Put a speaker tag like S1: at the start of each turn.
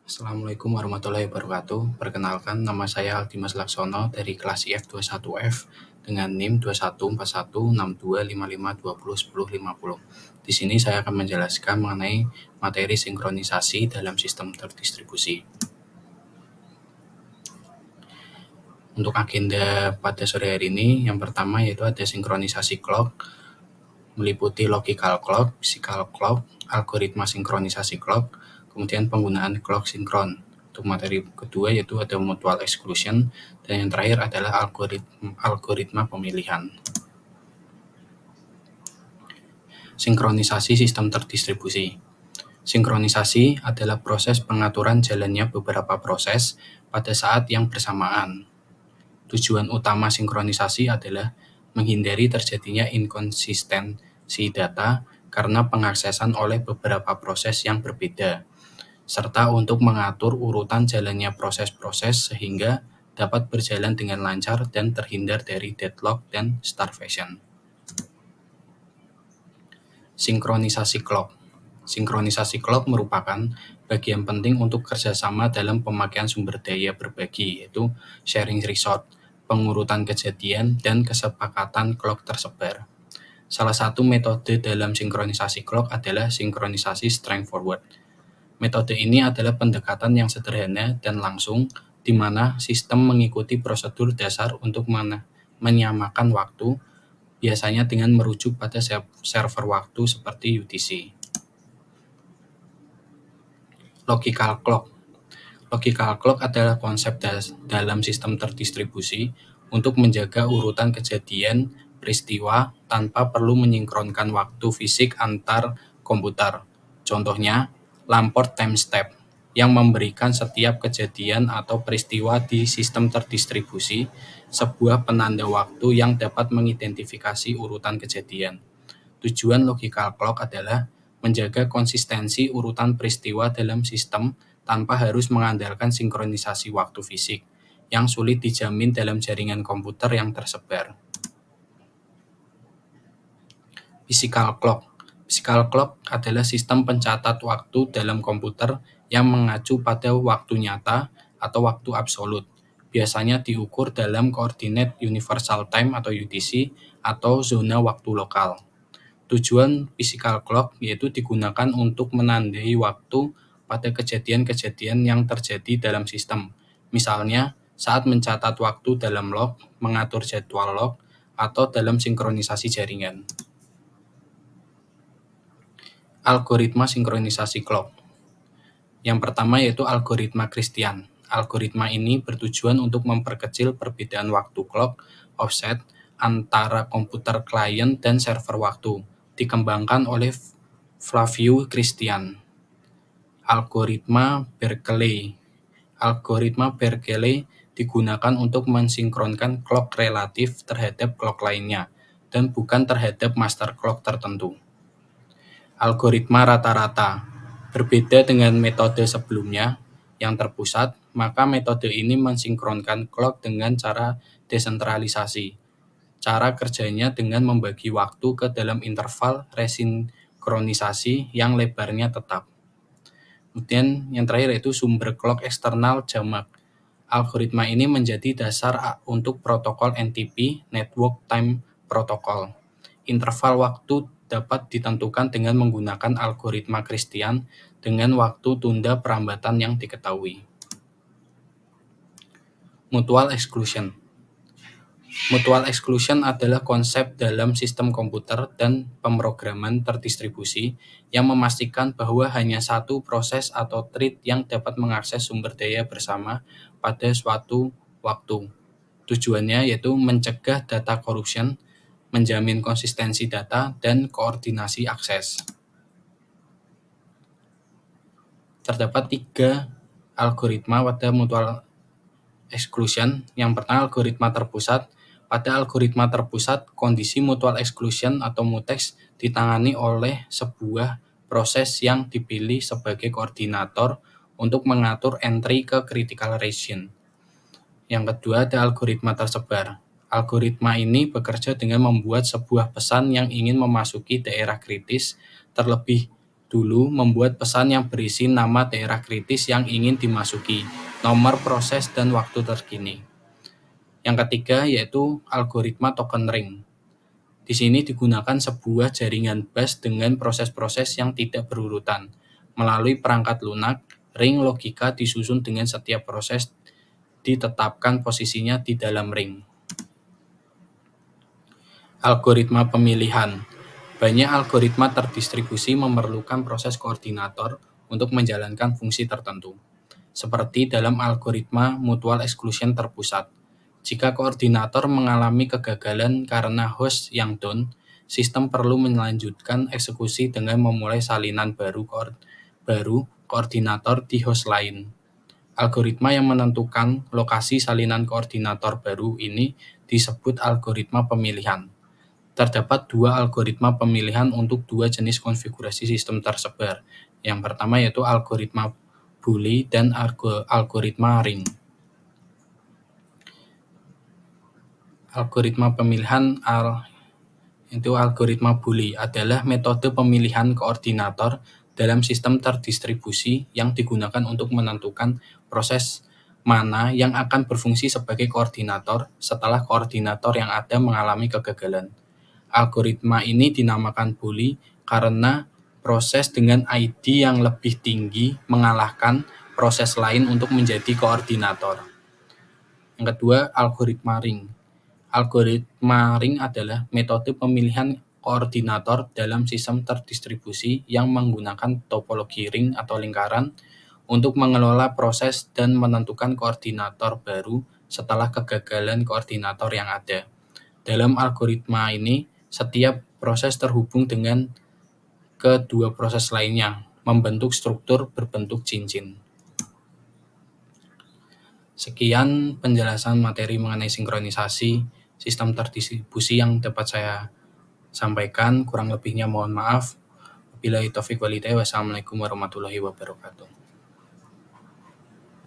S1: Assalamualaikum warahmatullahi wabarakatuh. Perkenalkan, nama saya Aldimas Laksono dari kelas IF21F dengan NIM 21416255201050. Di sini saya akan menjelaskan mengenai materi sinkronisasi dalam sistem terdistribusi. Untuk agenda pada sore hari ini, yang pertama yaitu ada sinkronisasi clock, meliputi logical clock, physical clock, algoritma sinkronisasi clock, kemudian penggunaan clock sinkron. Untuk materi kedua yaitu ada mutual exclusion, dan yang terakhir adalah algoritma pemilihan. Sinkronisasi sistem terdistribusi. Sinkronisasi adalah proses pengaturan jalannya beberapa proses pada saat yang bersamaan. Tujuan utama sinkronisasi adalah menghindari terjadinya inkonsistensi data karena pengaksesan oleh beberapa proses yang berbeda, serta untuk mengatur urutan jalannya proses-proses sehingga dapat berjalan dengan lancar dan terhindar dari deadlock dan starvation. Sinkronisasi clock. Sinkronisasi clock merupakan bagian penting untuk kerjasama dalam pemakaian sumber daya berbagi, yaitu sharing resource, pengurutan kejadian, dan kesepakatan clock tersebar. Salah satu metode dalam sinkronisasi clock adalah sinkronisasi straight forward. Metode ini adalah pendekatan yang sederhana dan langsung, di mana sistem mengikuti prosedur dasar untuk menyamakan waktu, biasanya dengan merujuk pada server waktu seperti UTC. Logical clock. Logical clock adalah konsep dalam sistem terdistribusi untuk menjaga urutan kejadian peristiwa tanpa perlu menyinkronkan waktu fisik antar komputer. Contohnya, Lamport time step yang memberikan setiap kejadian atau peristiwa di sistem terdistribusi sebuah penanda waktu yang dapat mengidentifikasi urutan kejadian. Tujuan logical clock adalah menjaga konsistensi urutan peristiwa dalam sistem tanpa harus mengandalkan sinkronisasi waktu fisik yang sulit dijamin dalam jaringan komputer yang tersebar. Physical clock. Physical clock adalah sistem pencatat waktu dalam komputer yang mengacu pada waktu nyata atau waktu absolut. Biasanya diukur dalam koordinat Universal Time atau UTC atau zona waktu lokal. Tujuan physical clock yaitu digunakan untuk menandai waktu pada kejadian-kejadian yang terjadi dalam sistem. Misalnya, saat mencatat waktu dalam log, mengatur jadwal log, atau dalam sinkronisasi jaringan. Algoritma sinkronisasi clock. Yang pertama yaitu algoritma Christian. Algoritma ini bertujuan untuk memperkecil perbedaan waktu clock offset antara komputer klien dan server waktu. Dikembangkan oleh Flavio Christian. Algoritma Berkeley. Algoritma Berkeley digunakan untuk mensinkronkan clock relatif terhadap clock lainnya dan bukan terhadap master clock tertentu. Algoritma rata-rata. Berbeda dengan metode sebelumnya yang terpusat, maka metode ini mensinkronkan clock dengan cara desentralisasi. Cara kerjanya dengan membagi waktu ke dalam interval resinkronisasi yang lebarnya tetap. Kemudian yang terakhir yaitu sumber clock eksternal jamak. Algoritma ini menjadi dasar untuk protokol NTP, Network Time Protocol. Interval waktu dapat ditentukan dengan menggunakan algoritma Christian dengan waktu tunda perambatan yang diketahui. Mutual exclusion. Mutual exclusion adalah konsep dalam sistem komputer dan pemrograman terdistribusi yang memastikan bahwa hanya satu proses atau thread yang dapat mengakses sumber daya bersama pada suatu waktu. Tujuannya yaitu mencegah data corruption, menjamin konsistensi data, dan koordinasi akses. Terdapat 3 algoritma pada mutual exclusion. Yang pertama, algoritma terpusat. Pada algoritma terpusat, kondisi mutual exclusion atau mutex ditangani oleh sebuah proses yang dipilih sebagai koordinator untuk mengatur entry ke critical region. Yang kedua, ada algoritma tersebar. Algoritma ini bekerja dengan membuat sebuah pesan yang ingin memasuki daerah kritis terlebih dulu membuat pesan yang berisi nama daerah kritis yang ingin dimasuki, nomor proses, dan waktu terkini. Yang ketiga yaitu algoritma token ring. Di sini digunakan sebuah jaringan bus dengan proses-proses yang tidak berurutan. Melalui perangkat lunak, ring logika disusun dengan setiap proses ditetapkan posisinya di dalam ring. Algoritma pemilihan. Banyak algoritma terdistribusi memerlukan proses koordinator untuk menjalankan fungsi tertentu, seperti dalam algoritma mutual exclusion terpusat. Jika koordinator mengalami kegagalan karena host yang down, sistem perlu melanjutkan eksekusi dengan memulai salinan baru koordinator di host lain. Algoritma yang menentukan lokasi salinan koordinator baru ini disebut algoritma pemilihan. Terdapat dua algoritma pemilihan untuk dua jenis konfigurasi sistem tersebar. Yang pertama yaitu algoritma Boole dan algoritma ring. Algoritma pemilihan itu algoritma Boole adalah metode pemilihan koordinator dalam sistem terdistribusi yang digunakan untuk menentukan proses mana yang akan berfungsi sebagai koordinator setelah koordinator yang ada mengalami kegagalan. Algoritma ini dinamakan Boole karena proses dengan ID yang lebih tinggi mengalahkan proses lain untuk menjadi koordinator. Yang kedua, algoritma ring. Algoritma ring adalah metode pemilihan koordinator dalam sistem terdistribusi yang menggunakan topologi ring atau lingkaran untuk mengelola proses dan menentukan koordinator baru setelah kegagalan koordinator yang ada. Dalam algoritma ini, setiap proses terhubung dengan kedua proses lainnya, membentuk struktur berbentuk cincin. Sekian penjelasan materi mengenai sinkronisasi sistem terdistribusi yang dapat saya sampaikan. Kurang lebihnya mohon maaf. Wabillahi taufiq wal hidayah. Wassalamualaikum warahmatullahi wabarakatuh.